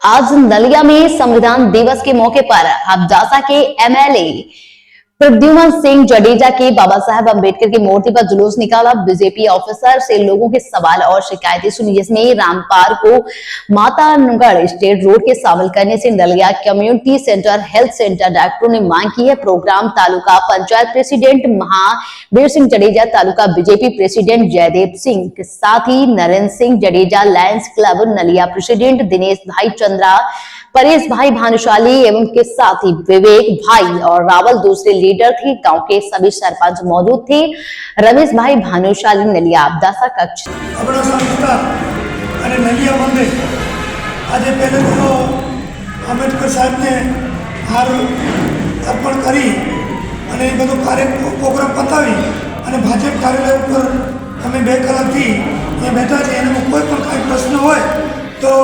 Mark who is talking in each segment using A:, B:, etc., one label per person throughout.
A: आज नलिया में संविधान दिवस के मौके पर हबजासा के एमएलए प्रद्युमन सिंह जडेजा के बाबा साहेब अंबेडकर की मूर्ति पर जुलूस निकाला। बीजेपी ऑफिसर से लोगों के सवाल और शिकायतें सुनी, जिसमें रामपार को मातानगढ़ स्टेट रोड के शामिल करने से Naliya community centre health centre डायरेक्टरों ने मांग की है। Programme taluka panchayat president Mahavir Singh Jadeja, taluka BJP president Jaidev Singh के साथ ही Narendra Singh Jadeja, Lions Club Naliya president Dinesh bhai Chandra, Paresh भाई भानुशाली एवं के साथ ही विवेक भाई और रावल दूसरे लीडर थे। गांव के सभी सरपंच मौजूद थे। रमेश भाई भानुशाली नलिया अबदासा कक्ष
B: आंबेडकर साहब ने हार अर्पण करी प्रोग्राम पतावी भाजप कार्यालय पर अमे 2 कलाकथी अहीं बैठा छे। एनामां कोई पण कांई प्रश्न होय तो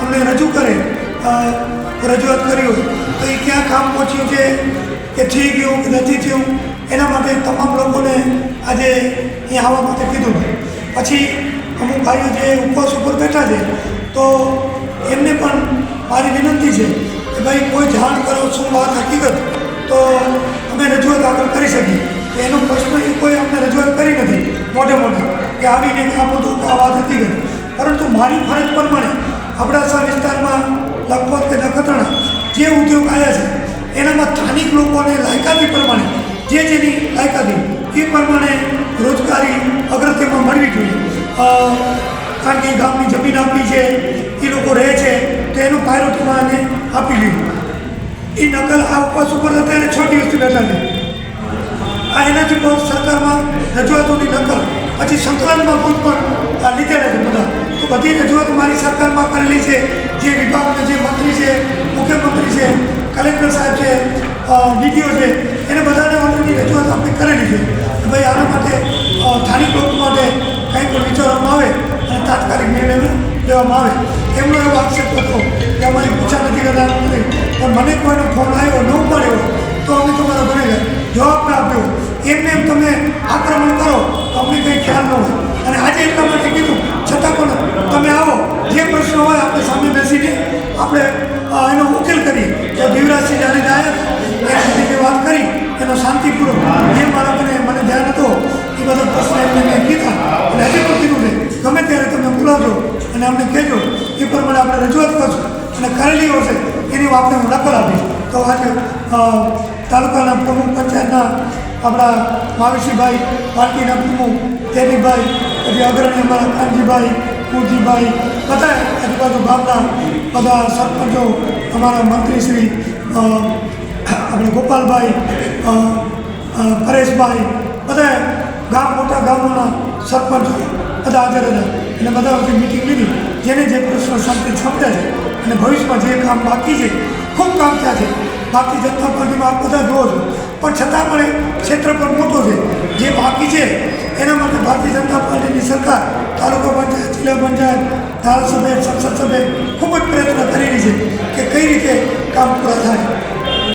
B: अમને रजू करे रजूआत करी हो तो ये क्या काम पहुँच्યું છે કે થઈ ગયું કે નથી થયું એના માટે તમામ લોકોને આજે અહીં આવવા માટે કીધું। પછી અમુક ભાઈઓ જે ઉપવાસ ઉપર બેઠા છે તો એમને પણ મારી વિનંતી છે કે ભાઈ કોઈ જાણ કરો શું વાત હકીકત તો અમે રજૂઆત આગળ કરી શકીએ। એનો પ્રશ્ન એ કોઈ અમને રજૂઆત કરી નથી મોટે મોટે કે આવીને આ બધું આ વાત હકીકત, પરંતુ મારી ફરજ પ્રમાણે અબડાસા વિસ્તારમાં લગભગ કે નખત્રાણા જે ઉદ્યોગ આવ્યા છે એનામાં સ્થાનિક લોકોને લાયકાતી પ્રમાણે જેની લાયકાતી એ પ્રમાણે રોજગારી અગત્યમાં મળવી જોઈએ। કારણ કે ગામની જમીન આપી છે, એ લોકો રહે છે તો એનું પાયરોટીમાં એને આપી લીધું। એ નકલ આ ઉપવાસ ઉપર અત્યારે 6 દિવસથી બેઠા છે। આ એનાથી પણ સરકારમાં રજૂઆતોની નકલ પછી સંકલનમાં કોઈ પણ લીધેલા છે બધા, તો બધી રજૂઆત મારી સરકારમાં કરેલી છે। જે વિભાગના જે મંત્રી છે, મુખ્યમંત્રી છે, કલેક્ટર સાહેબ છે, ડીડીઓ છે, એને બધાને ઓલરેડી રજૂઆત આપણે કરેલી છે કે ભાઈ આના માટે સ્થાનિક લોકો માટે કંઈ પણ વિચારવામાં આવે અને તાત્કાલિક નિર્ણય લેવામાં આવે। એમનો એવો આક્ષેપ હતો કે અમારી પૂછા નથી કરતા નથી, પણ મને કોઈનો ફોન આવ્યો ન ઉપાડ્યો તો અમે તમારા ગુનેગાર જવાબ ના આપ્યો, એમને એમ તમે આક્રમણ કરો તો અમને કંઈ ખ્યાલ ન હોય। અને આજે એટલા માટે કીધું છતાં પણ તમે આવો, જે પ્રશ્ન હોય આપણે સામે બેસીને આપણે એનો ઉકેલ કરીએ। તો દીવરાજસિંહ જાડેજા આવ્યા એની રીતે વાત કરી એનો શાંતિપૂર્વક જે મને ધ્યાન હતો એ બધા પ્રશ્ન એમને મેં કીધા અને હજી પણ કીધું છે ગમે ત્યારે તમે બોલાવજો અને અમને કહેજો, એ પ્રમાણે આપણે રજૂઆત કરશું અને કરેલી હશે એની આપણે હું નકલ આપીશ। તો આજે તાલુકાના પ્રમુખ પંચાયતના આપણા માવીસીભાઈ, પાર્ટીના પ્રમુખ જયદીપભાઈ, પછી અગ્રણી અમારા કાનજીભાઈ, પૂરજીભાઈ, બધા આજુબાજુ ગામના બધા સરપંચો, અમારા મંત્રીશ્રી આપણે ગોપાલભાઈ, પરેશભાઈ, બધા ગામ મોટા ગામોના સરપંચો બધા હાજર હતા અને બધા વચ્ચે મિટિંગ લીધી। જેને જે પ્રશ્ન શાંતિ સમજ્યા છે અને ભવિષ્યમાં જે કામ બાકી છે, ખૂબ કામ થયા છે। ભારતીય જનતા પાર્ટીમાં આપ બધા જુઓ છો, પણ છતાં પણ એ ક્ષેત્ર પર મોટો છે। જે બાકી છે એના માટે ભારતીય જનતા પાર્ટીની સરકાર તાલુકા પંચાયત, જિલ્લા પંચાયત, ધારાસભ્ય, સંસદ સભ્ય ખૂબ જ પ્રયત્ન કરી રહી છે કે કઈ રીતે કામ પૂરા થાય।